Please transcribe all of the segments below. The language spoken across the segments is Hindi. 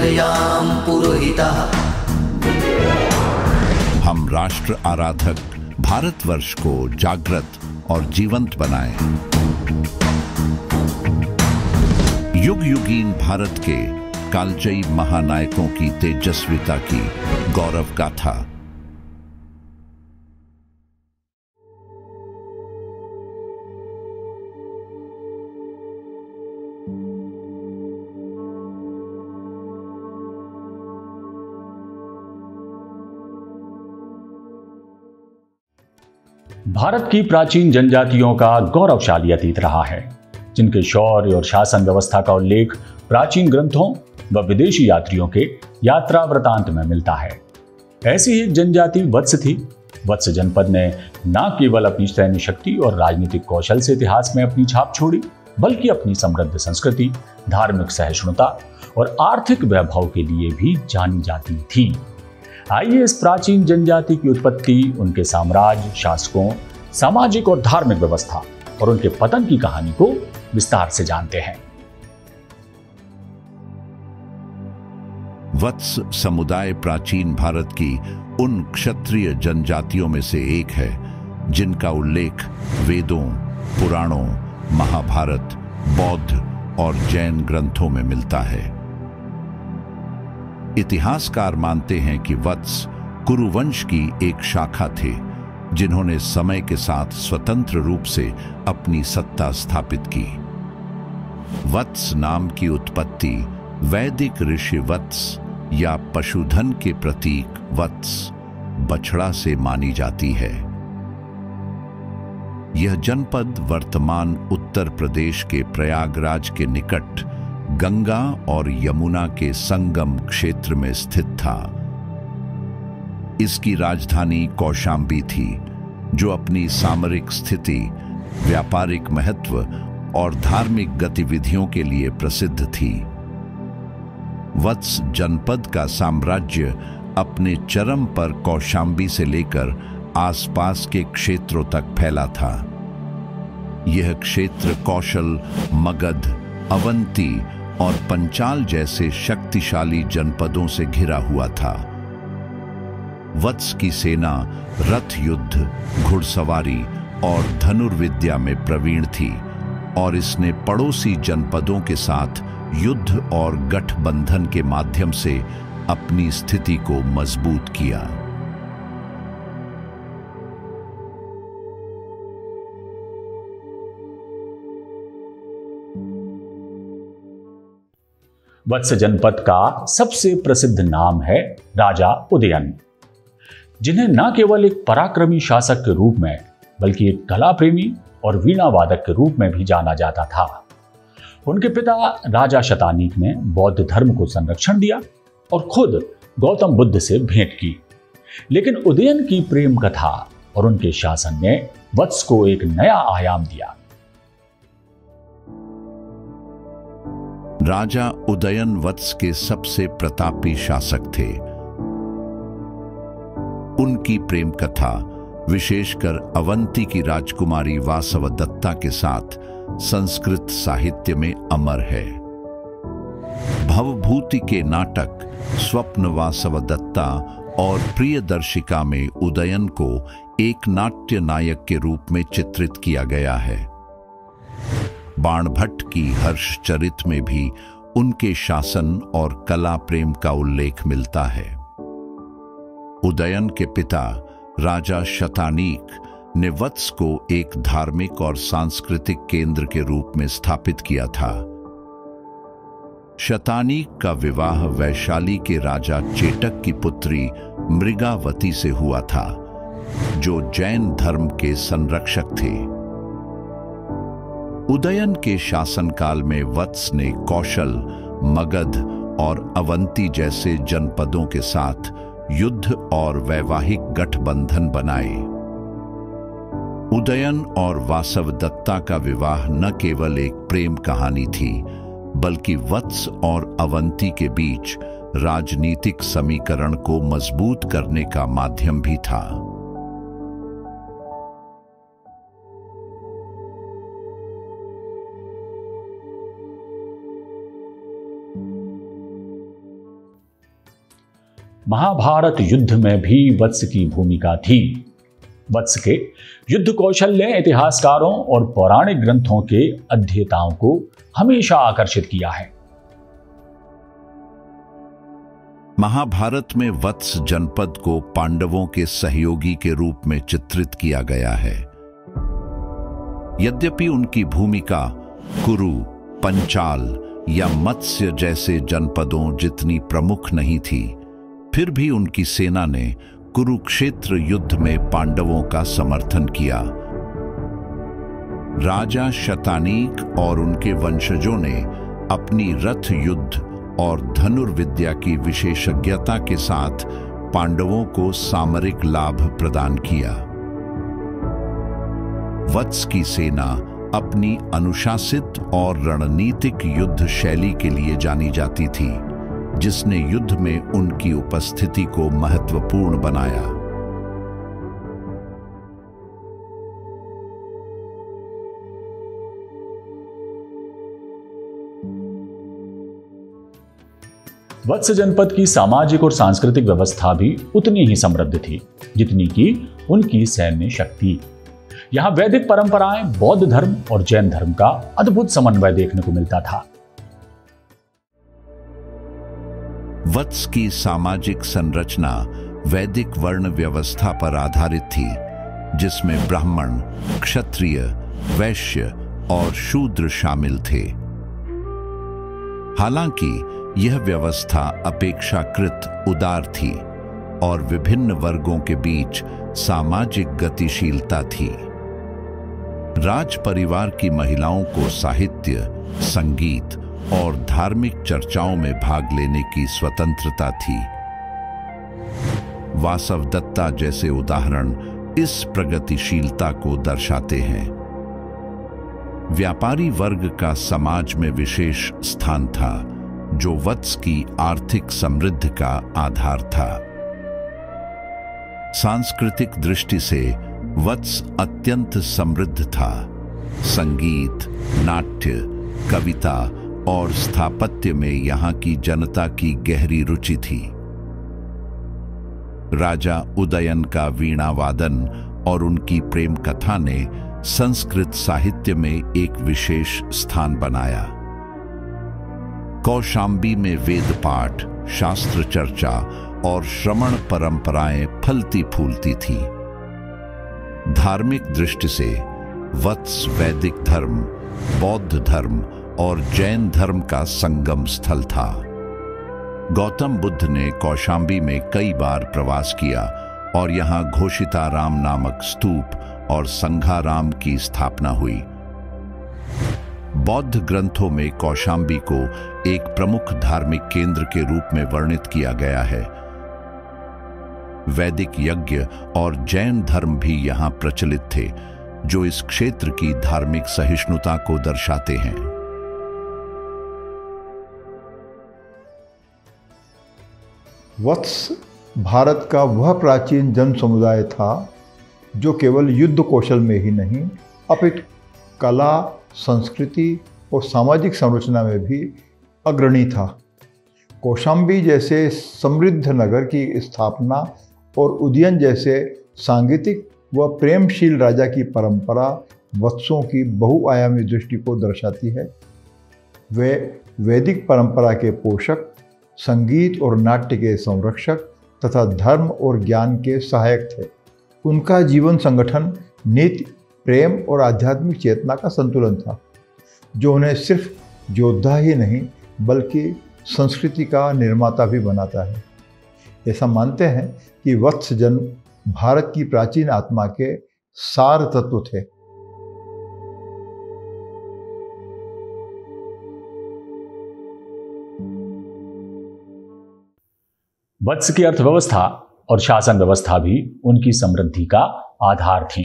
मायां पुरोहितः। हम राष्ट्र आराधक भारतवर्ष को जागृत और जीवंत बनाएं। युग युगीन भारत के कालजयी महानायकों की तेजस्विता की गौरव गाथा। भारत की प्राचीन जनजातियों का गौरवशाली अतीत रहा है, जिनके शौर्य और शासन व्यवस्था का उल्लेख प्राचीन ग्रंथों व विदेशी यात्रियों के यात्रा वृतांत में मिलता है। ऐसी ही एक जनजाति वत्स थी। वत्स जनपद ने न केवल अपनी सैन्य शक्ति और राजनीतिक कौशल से इतिहास में अपनी छाप छोड़ी, बल्कि अपनी समृद्ध संस्कृति, धार्मिक सहिष्णुता और आर्थिक वैभव के लिए भी जानी जाती थी। आइए इस प्राचीन जनजाति की उत्पत्ति, उनके साम्राज्य, शासकों, सामाजिक और धार्मिक व्यवस्था और उनके पतन की कहानी को विस्तार से जानते हैं। वत्स समुदाय प्राचीन भारत की उन क्षत्रिय जनजातियों में से एक है जिनका उल्लेख वेदों, पुराणों, महाभारत, बौद्ध और जैन ग्रंथों में मिलता है। इतिहासकार मानते हैं कि वत्स कुरुवंश की एक शाखा थे, जिन्होंने समय के साथ स्वतंत्र रूप से अपनी सत्ता स्थापित की। वत्स नाम की उत्पत्ति वैदिक ऋषि वत्स या पशुधन के प्रतीक वत्स, बछड़ा से मानी जाती है। यह जनपद वर्तमान उत्तर प्रदेश के प्रयागराज के निकट गंगा और यमुना के संगम क्षेत्र में स्थित था। इसकी राजधानी कौशांबी थी, जो अपनी सामरिक स्थिति, व्यापारिक महत्व और धार्मिक गतिविधियों के लिए प्रसिद्ध थी। वत्स जनपद का साम्राज्य अपने चरम पर कौशांबी से लेकर आसपास के क्षेत्रों तक फैला था। यह क्षेत्र कौशल, मगध, अवंती और पंचाल जैसे शक्तिशाली जनपदों से घिरा हुआ था। वत्स की सेना रथ युद्ध, घुड़सवारी और धनुर्विद्या में प्रवीण थी और इसने पड़ोसी जनपदों के साथ युद्ध और गठबंधन के माध्यम से अपनी स्थिति को मजबूत किया। वत्स जनपद का सबसे प्रसिद्ध नाम है राजा उदयन, जिन्हें न केवल एक पराक्रमी शासक के रूप में, बल्कि एक कला प्रेमी और वीणा वादक के रूप में भी जाना जाता था। उनके पिता राजा शतानीक ने बौद्ध धर्म को संरक्षण दिया और खुद गौतम बुद्ध से भेंट की। लेकिन उदयन की प्रेम कथा और उनके शासन ने वत्स को एक नया आयाम दिया। राजा उदयन वत्स के सबसे प्रतापी शासक थे। उनकी प्रेम कथा विशेषकर अवंती की राजकुमारी वासवदत्ता के साथ संस्कृत साहित्य में अमर है। भवभूति के नाटक स्वप्न वासवदत्ता और प्रियदर्शिका में उदयन को एक नाट्य नायक के रूप में चित्रित किया गया है। बाणभट्ट की हर्षचरित में भी उनके शासन और कला प्रेम का उल्लेख मिलता है। उदयन के पिता राजा शतानीक ने वत्स को एक धार्मिक और सांस्कृतिक केंद्र के रूप में स्थापित किया था। शतानीक का विवाह वैशाली के राजा चेटक की पुत्री मृगावती से हुआ था, जो जैन धर्म के संरक्षक थे। उदयन के शासनकाल में वत्स ने कौशल, मगध और अवंती जैसे जनपदों के साथ युद्ध और वैवाहिक गठबंधन बनाए। उदयन और वासवदत्ता का विवाह न केवल एक प्रेम कहानी थी, बल्कि वत्स और अवंती के बीच राजनीतिक समीकरण को मजबूत करने का माध्यम भी था। महाभारत युद्ध में भी वत्स की भूमिका थी। वत्स के युद्ध कौशल ने इतिहासकारों और पौराणिक ग्रंथों के अध्येताओं को हमेशा आकर्षित किया है। महाभारत में वत्स जनपद को पांडवों के सहयोगी के रूप में चित्रित किया गया है। यद्यपि उनकी भूमिका कुरु, पंचाल या मत्स्य जैसे जनपदों जितनी प्रमुख नहीं थी, फिर भी उनकी सेना ने कुरुक्षेत्र युद्ध में पांडवों का समर्थन किया। राजा शतानीक और उनके वंशजों ने अपनी रथ युद्ध और धनुर्विद्या की विशेषज्ञता के साथ पांडवों को सामरिक लाभ प्रदान किया। वत्स की सेना अपनी अनुशासित और रणनीतिक युद्ध शैली के लिए जानी जाती थी, जिसने युद्ध में उनकी उपस्थिति को महत्वपूर्ण बनाया। वत्स जनपद की सामाजिक और सांस्कृतिक व्यवस्था भी उतनी ही समृद्ध थी जितनी कि उनकी सैन्य शक्ति। यहां वैदिक परंपराएं, बौद्ध धर्म और जैन धर्म का अद्भुत समन्वय देखने को मिलता था। वत्स की सामाजिक संरचना वैदिक वर्ण व्यवस्था पर आधारित थी, जिसमें ब्राह्मण, क्षत्रिय, वैश्य और शूद्र शामिल थे। हालांकि यह व्यवस्था अपेक्षाकृत उदार थी और विभिन्न वर्गों के बीच सामाजिक गतिशीलता थी। राज परिवार की महिलाओं को साहित्य, संगीत और धार्मिक चर्चाओं में भाग लेने की स्वतंत्रता थी। वासवदत्ता जैसे उदाहरण इस प्रगतिशीलता को दर्शाते हैं। व्यापारी वर्ग का समाज में विशेष स्थान था, जो वत्स की आर्थिक समृद्धि का आधार था। सांस्कृतिक दृष्टि से वत्स अत्यंत समृद्ध था। संगीत, नाट्य, कविता और स्थापत्य में यहाँ की जनता की गहरी रुचि थी। राजा उदयन का वीणा वादन और उनकी प्रेम कथा ने संस्कृत साहित्य में एक विशेष स्थान बनाया। कौशाम्बी में वेद पाठ, शास्त्र चर्चा और श्रवण परंपराएं फलती फूलती थी। धार्मिक दृष्टि से वत्स वैदिक धर्म, बौद्ध धर्म और जैन धर्म का संगम स्थल था। गौतम बुद्ध ने कौशाम्बी में कई बार प्रवास किया और यहाँ घोषिताराम नामक स्तूप और संघाराम की स्थापना हुई। बौद्ध ग्रंथों में कौशाम्बी को एक प्रमुख धार्मिक केंद्र के रूप में वर्णित किया गया है। वैदिक यज्ञ और जैन धर्म भी यहाँ प्रचलित थे, जो इस क्षेत्र की धार्मिक सहिष्णुता को दर्शाते हैं। वत्स भारत का वह प्राचीन जन समुदाय था जो केवल युद्ध कौशल में ही नहीं, अपितु कला, संस्कृति और सामाजिक संरचना में भी अग्रणी था। कौशाम्बी जैसे समृद्ध नगर की स्थापना और उदयन जैसे सांगीतिक व प्रेमशील राजा की परंपरा वत्सों की बहुआयामी दृष्टि को दर्शाती है। वे वैदिक परंपरा के पोषक, संगीत और नाट्य के संरक्षक तथा धर्म और ज्ञान के सहायक थे। उनका जीवन संगठन नीति, प्रेम और आध्यात्मिक चेतना का संतुलन था, जो उन्हें सिर्फ योद्धा ही नहीं बल्कि संस्कृति का निर्माता भी बनाता है। ऐसा मानते हैं कि वत्स जन भारत की प्राचीन आत्मा के सार तत्व थे। वत्स की अर्थव्यवस्था और शासन व्यवस्था भी उनकी समृद्धि का आधार थी।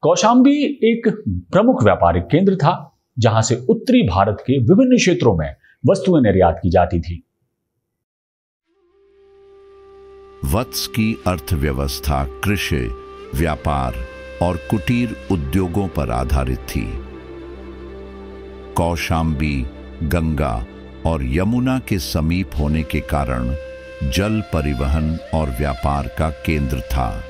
कौशाम्बी एक प्रमुख व्यापारिक केंद्र था, जहां से उत्तरी भारत के विभिन्न क्षेत्रों में वस्तुएं निर्यात की जाती थी। वत्स की अर्थव्यवस्था कृषि, व्यापार और कुटीर उद्योगों पर आधारित थी। कौशाम्बी गंगा और यमुना के समीप होने के कारण जल परिवहन और व्यापार का केंद्र था।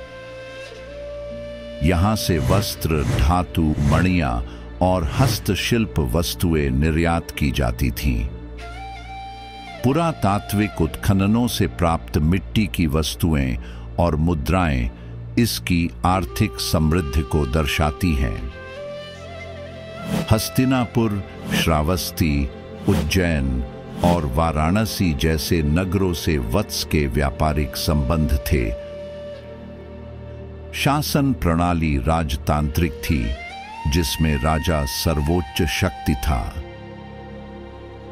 यहां से वस्त्र, धातु, मणियां और हस्तशिल्प वस्तुएं निर्यात की जाती थीं। पुरातात्विक उत्खननों से प्राप्त मिट्टी की वस्तुएं और मुद्राएं इसकी आर्थिक समृद्धि को दर्शाती हैं। हस्तिनापुर, श्रावस्ती, उज्जैन और वाराणसी जैसे नगरों से वत्स के व्यापारिक संबंध थे। शासन प्रणाली राजतांत्रिक थी, जिसमें राजा सर्वोच्च शक्ति था।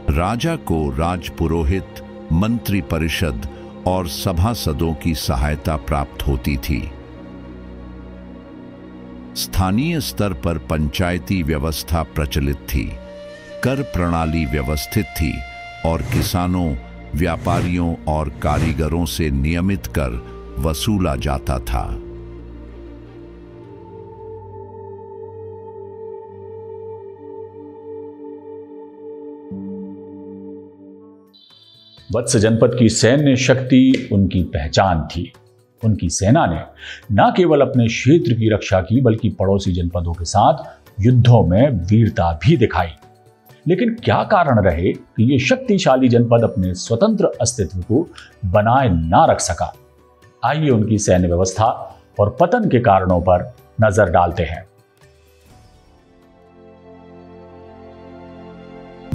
राजा को राजपुरोहित, मंत्री परिषद और सभासदों की सहायता प्राप्त होती थी। स्थानीय स्तर पर पंचायती व्यवस्था प्रचलित थी, कर प्रणाली व्यवस्थित थी और किसानों, व्यापारियों और कारीगरों से नियमित कर वसूला जाता था। वत्स जनपद की सैन्य शक्ति उनकी पहचान थी। उनकी सेना ने न केवल अपने क्षेत्र की रक्षा की, बल्कि पड़ोसी जनपदों के साथ युद्धों में वीरता भी दिखाई। लेकिन क्या कारण रहे कि यह शक्तिशाली जनपद अपने स्वतंत्र अस्तित्व को बनाए ना रख सका? आइए उनकी सैन्य व्यवस्था और पतन के कारणों पर नजर डालते हैं।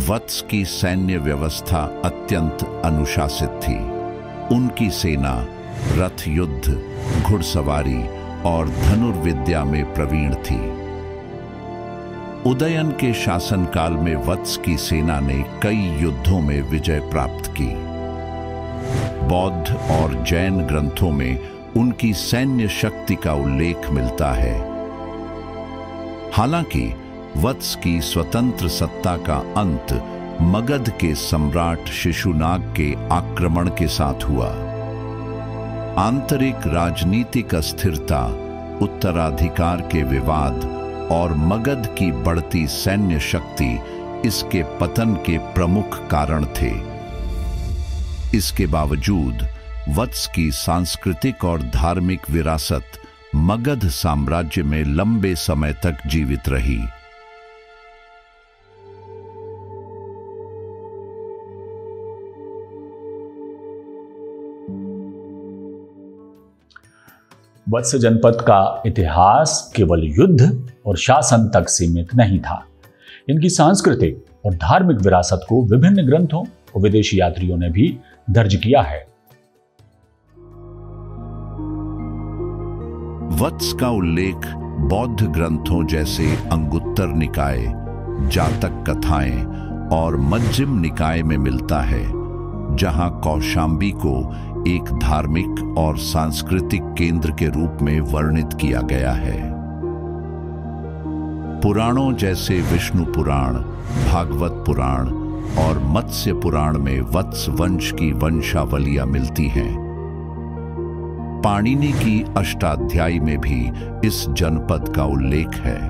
वत्स की सैन्य व्यवस्था अत्यंत अनुशासित थी। उनकी सेना रथ युद्ध, घुड़सवारी और धनुर्विद्या में प्रवीण थी। उदयन के शासनकाल में वत्स की सेना ने कई युद्धों में विजय प्राप्त की। बौद्ध और जैन ग्रंथों में उनकी सैन्य शक्ति का उल्लेख मिलता है। हालांकि वत्स की स्वतंत्र सत्ता का अंत मगध के सम्राट शिशुनाग के आक्रमण के साथ हुआ। आंतरिक राजनीतिक अस्थिरता, उत्तराधिकार के विवाद और मगध की बढ़ती सैन्य शक्ति इसके पतन के प्रमुख कारण थे। इसके बावजूद वत्स की सांस्कृतिक और धार्मिक विरासत मगध साम्राज्य में लंबे समय तक जीवित रही। वत्स जनपद का इतिहास केवल युद्ध और शासन तक सीमित नहीं था। इनकी सांस्कृतिक और धार्मिक विरासत को विभिन्न ग्रंथों और विदेशी यात्रियों ने भी दर्ज किया है। वत्स का उल्लेख बौद्ध ग्रंथों जैसे अंगुत्तर निकाय, जातक कथाएं और मज्जिम निकाय में मिलता है, जहां कौशाम्बी को एक धार्मिक और सांस्कृतिक केंद्र के रूप में वर्णित किया गया है। पुराणों जैसे विष्णु पुराण, भागवत पुराण और मत्स्य पुराण में वत्स वंश की वंशावलियां मिलती हैं। पाणिनि की अष्टाध्यायी में भी इस जनपद का उल्लेख है।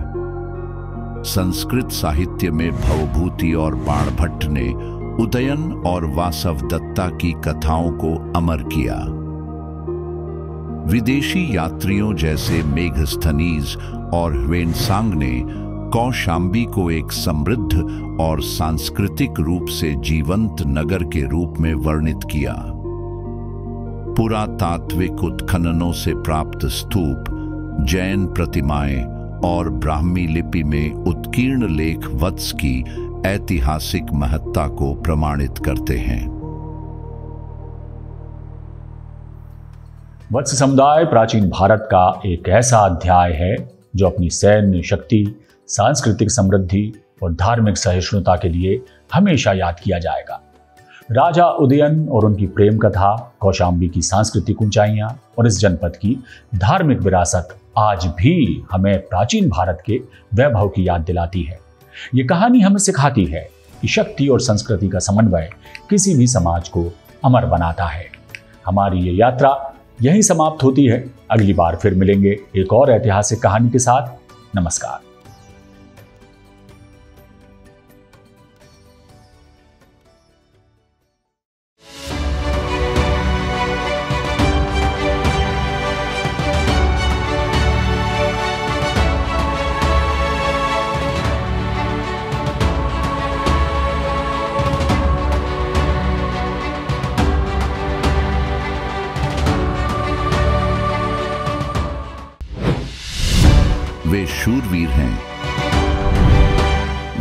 संस्कृत साहित्य में भवभूति और बाणभट्ट ने उदयन और वासवदत्ता की कथाओं को अमर किया। विदेशी यात्रियों जैसे मेघस्थनीज और ह्वेनसांग ने कौशाम्बी को एक समृद्ध और सांस्कृतिक रूप से जीवंत नगर के रूप में वर्णित किया। पुरातात्विक उत्खननों से प्राप्त स्तूप, जैन प्रतिमाएं और ब्राह्मी लिपि में उत्कीर्ण लेख वत्स की ऐतिहासिक महत्ता को प्रमाणित करते हैं। वत्स समुदाय प्राचीन भारत का एक ऐसा अध्याय है जो अपनी सैन्य शक्ति, सांस्कृतिक समृद्धि और धार्मिक सहिष्णुता के लिए हमेशा याद किया जाएगा। राजा उदयन और उनकी प्रेम कथा, कौशाम्बी की सांस्कृतिक ऊंचाइयां और इस जनपद की धार्मिक विरासत आज भी हमें प्राचीन भारत के वैभव की याद दिलाती है। ये कहानी हमें सिखाती है कि शक्ति और संस्कृति का समन्वय किसी भी समाज को अमर बनाता है। हमारी ये यात्रा यहीं समाप्त होती है। अगली बार फिर मिलेंगे एक और ऐतिहासिक कहानी के साथ। नमस्कार। वे शूरवीर हैं,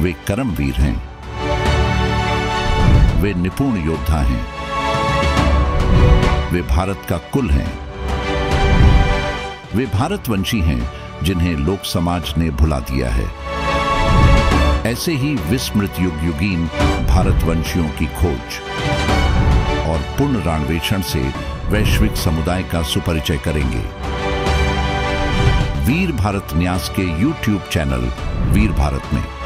वे कर्मवीर हैं, वे निपुण योद्धा हैं, वे भारत का कुल हैं, वे भारतवंशी हैं जिन्हें लोक समाज ने भुला दिया है। ऐसे ही विस्मृत युग युगीन भारतवंशियों की खोज और पुनरान्वेषण से वैश्विक समुदाय का सुपरिचय करेंगे। वीर भारत न्यास के YouTube चैनल वीर भारत में।